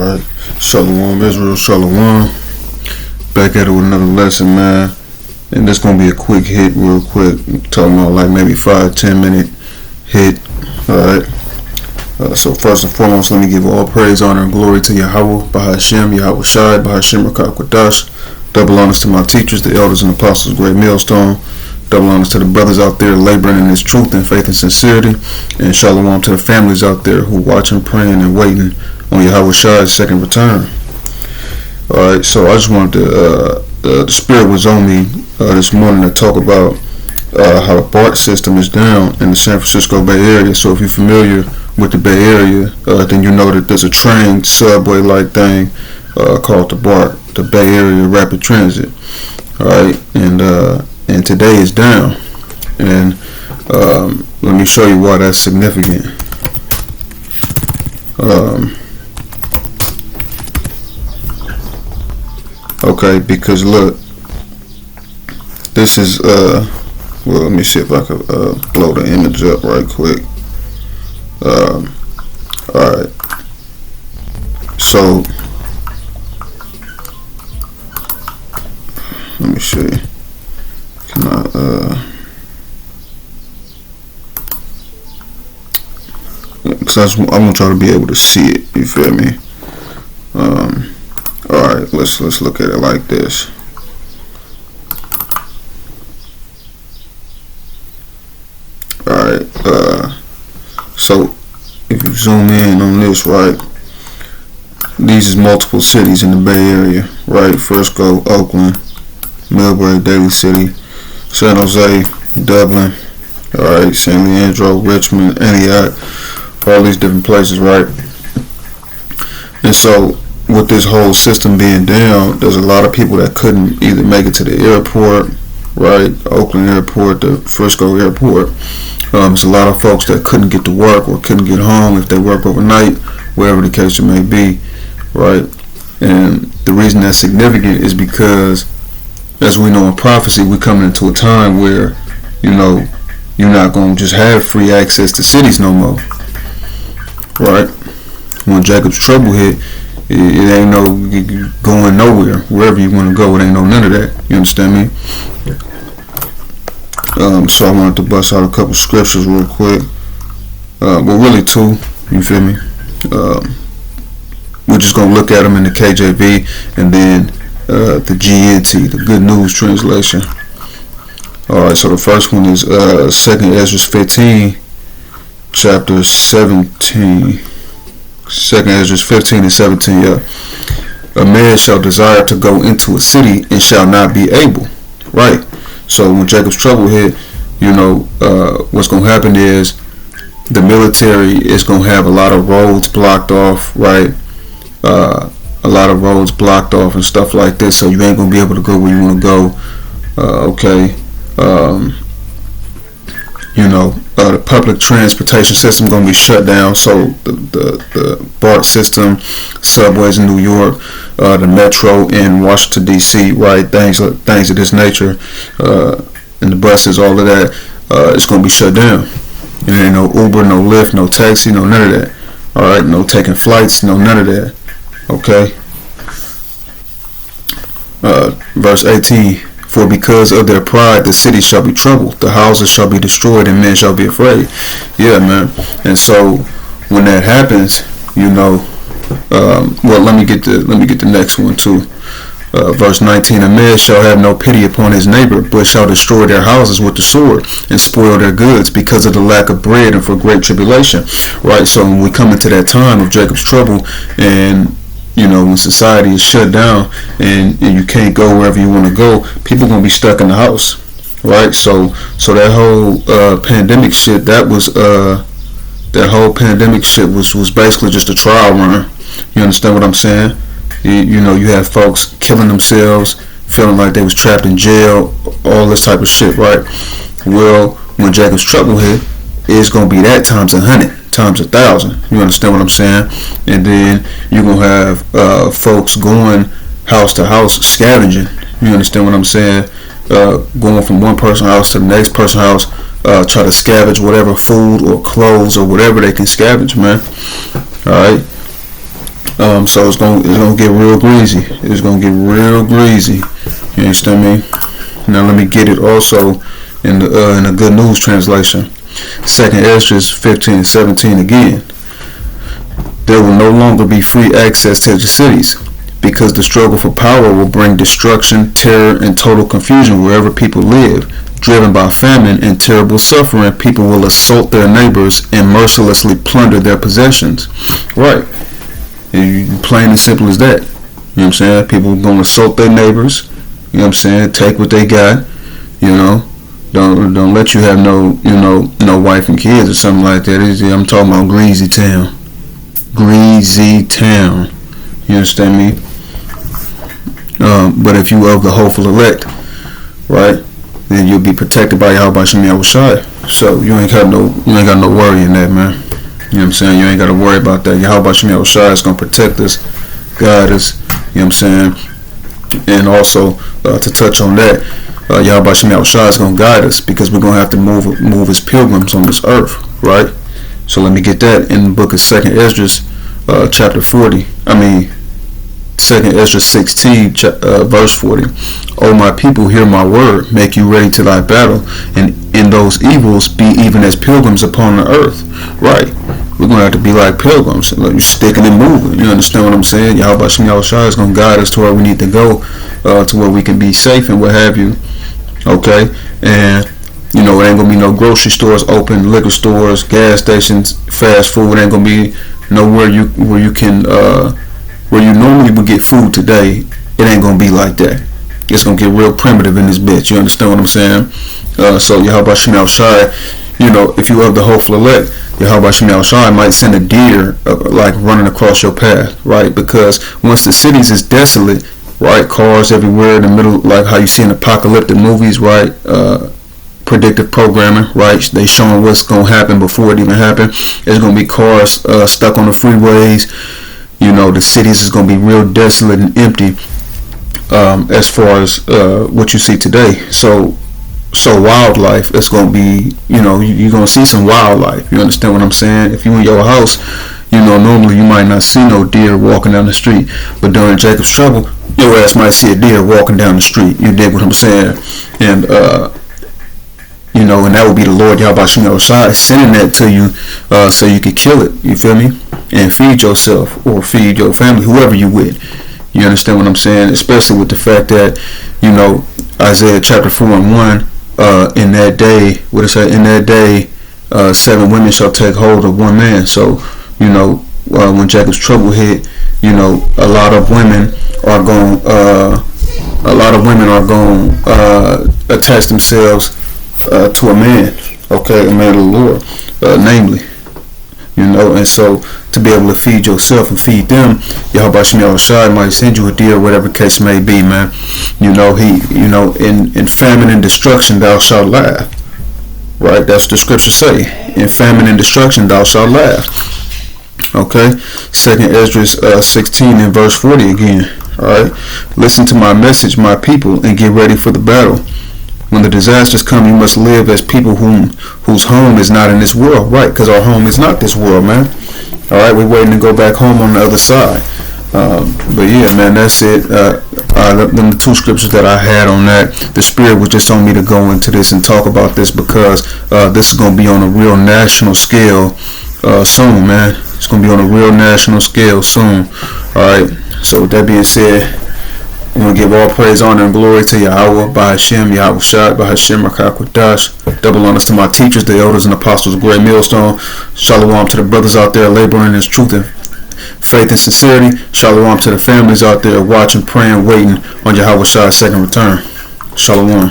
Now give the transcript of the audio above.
Alright, Shalom Israel, Shalom. Back at it with another lesson, man. And this gonna be a quick hit, real quick. I'm talking about like maybe 5-10 minute hit. Alright. So first and foremost, let me give all praise, honor, and glory to Yahweh, Bahashem, Yahweh Shai, Bahashem Rakah Quadash. Double honors to my teachers, the elders and apostles, great millstone. Double honors to the brothers out there laboring in this truth and faith and sincerity. And shalom to the families out there who watching, praying, and waiting on Yahweh Shai's second return. Alright, so I just wanted to, the spirit was on me this morning to talk about how the Bart system is down in the San Francisco Bay Area. So if you're familiar with the Bay Area, then you know that there's a train subway-like thing called the Bart, the Bay Area Rapid Transit. Alright, and today is down. And let me show you why that's significant. Okay, because look, this is well, let me see if I can blow the image up right quick. Alright, so let me see. Can I because I want y'all to be able to see it, you feel me? Alright, let's look at it like this. Alright, so if you zoom in on this, right, these is multiple cities in the Bay Area, right? Frisco, Oakland, Millbrae, Daly City, San Jose, Dublin, alright, San Leandro, Richmond, Antioch, all these different places, right? And so with this whole system being down, there's a lot of people that couldn't either make it to the airport, right? Oakland Airport, the Frisco Airport. There's a lot of folks that couldn't get to work or couldn't get home if they work overnight, wherever the case it may be, right? And the reason that's significant is because, as we know in prophecy, we're coming into a time where, you know, you're not going to just have free access to cities no more, right? When Jacob's trouble hit, it ain't no going nowhere. Wherever you want to go, it ain't no none of that. You understand me? So I wanted to bust out a couple scriptures real quick. Well, really two. You feel me? We're just gonna look at them in the KJV and then the GNT, the Good News translation. All right. So the first one is 2nd Ezra 15, chapter 17. 2nd Ezra 15 and 17, yeah. A man shall desire to go into a city and shall not be able. Right. So when Jacob's trouble hit, you know, what's going to happen is the military is going to have a lot of roads blocked off, right? A lot of roads blocked off and stuff like this. So you ain't going to be able to go where you want to go. Okay. You know, the public transportation system going to be shut down. So the BART system, subways in New York, the metro in Washington D.C., right? Things of this nature, and the buses, all of that, it's going to be shut down. And there ain't no Uber, no Lyft, no taxi, no none of that. All right, no taking flights, no none of that. Okay. Verse 18. For because of their pride, the city shall be troubled, the houses shall be destroyed, and men shall be afraid. Yeah, man. And so when that happens, you know, well, let me get the next one too. Verse 19: a man shall have no pity upon his neighbor, but shall destroy their houses with the sword and spoil their goods because of the lack of bread and for great tribulation. Right. So when we come into that time of Jacob's trouble, and you know, when society is shut down and you can't go wherever you want to go, people gonna be stuck in the house, right? So that whole pandemic shit, that whole pandemic shit was basically just a trial run. You understand what I'm saying? You know, you have folks killing themselves, feeling like they was trapped in jail, all this type of shit, right? Well, when Jacob's trouble hit, it's gonna be that times 100. Times 1,000. You understand what I'm saying? And then you're gonna have folks going house to house scavenging. You understand what I'm saying? Going from one person's house to the next person's house, try to scavenge whatever food or clothes or whatever they can scavenge, man. All right. So it's gonna get real greasy. It's gonna get real greasy. You understand me? Now let me get it also in the Good News translation. Second Ezra 15:17 again. There will no longer be free access to the cities, because the struggle for power will bring destruction, terror, and total confusion wherever people live. Driven by famine and terrible suffering, people will assault their neighbors and mercilessly plunder their possessions. Right. Plain and simple as that. You know what I'm saying? People are going to assault their neighbors. You know what I'm saying? Take what they got. You know, don't let you have no wife and kids or something like that. I'm talking about greasy town. Greasy town. You understand me? But if you of the hopeful elect, right, then you'll be protected by Yahweh Shem Yahushai. So you ain't got no worry in that, man. You know what I'm saying? You ain't got to worry about that. Yahweh Shem Yahushai is going to protect us, guide us. You know what I'm saying? And also, to touch on that, Yahweh Shem Yahushai is going to guide us, because we're going to have to move as pilgrims on this earth, right? So let me get that in the book of 2nd Ezra, chapter 40. 2nd Ezra 16, verse 40. O my people, hear my word, make you ready to thy battle, and in those evils be even as pilgrims upon the earth. Right. We're going to have to be like pilgrims. You're sticking and moving. You understand what I'm saying? Yahweh Shem Yahushua is going to guide us to where we need to go, to where we can be safe and what have you. Okay? And, it ain't going to be no grocery stores open, liquor stores, gas stations, fast food. It ain't going to be nowhere where you can... where you normally would get food today. It ain't gonna be like that. It's gonna get real primitive in this bitch. You understand what I'm saying? So Yahweh Shem Yahushai, if you have the hopeful elect, Yahweh Shem Yahushai might send a deer like running across your path, right? Because once the cities is desolate, right, cars everywhere in the middle, like how you see in apocalyptic movies, right? Predictive programming, right? They showing what's gonna happen before it even happened. There's gonna be cars stuck on the freeways. The cities is going to be real desolate and empty, as far as what you see today. So wildlife, it's going to be, you're going to see some wildlife. You understand what I'm saying? If you in your house, normally you might not see no deer walking down the street, but during Jacob's trouble, your ass might see a deer walking down the street. You dig what I'm saying? And and that would be the Lord Yahweh Shem Yahushai sending that to you, so you could kill it. You feel me? And feed yourself or feed your family, whoever you with. You understand what I'm saying? Especially with the fact that, Isaiah chapter 4:1, in that day, what it say? In that day, 7 women shall take hold of one man. So, when Jacob's trouble hit, a lot of women are going, attach themselves to a man, okay, a man of the Lord, namely, and so to be able to feed yourself and feed them, Yahweh Shem Yahushai might send you a deer, whatever case may be, man. In famine and destruction thou shalt laugh, right? That's what the scriptures say. In famine and destruction thou shalt laugh. Okay, 2nd Ezra 16 and verse 40 again. All right, listen to my message, my people, and get ready for the battle. When the disasters come, you must live as people whose home is not in this world, right? Because our home is not this world, man. All right, we're waiting to go back home on the other side. But yeah, man, that's it. The 2 scriptures that I had on that, the Spirit was just on me to go into this and talk about this, because this is going to be on a real national scale soon, man. It's going to be on a real national scale soon. All right, so with that being said, I want to give all praise, honor, and glory to Yahweh, by Hashem, Yahushua, by Hashem, Rakakwadash. Double honors to my teachers, the elders, and apostles of Great Millstone. Shalom to the brothers out there laboring in His truth and faith and sincerity. Shalom to the families out there watching, praying, waiting on Yahweh's second return. Shalom.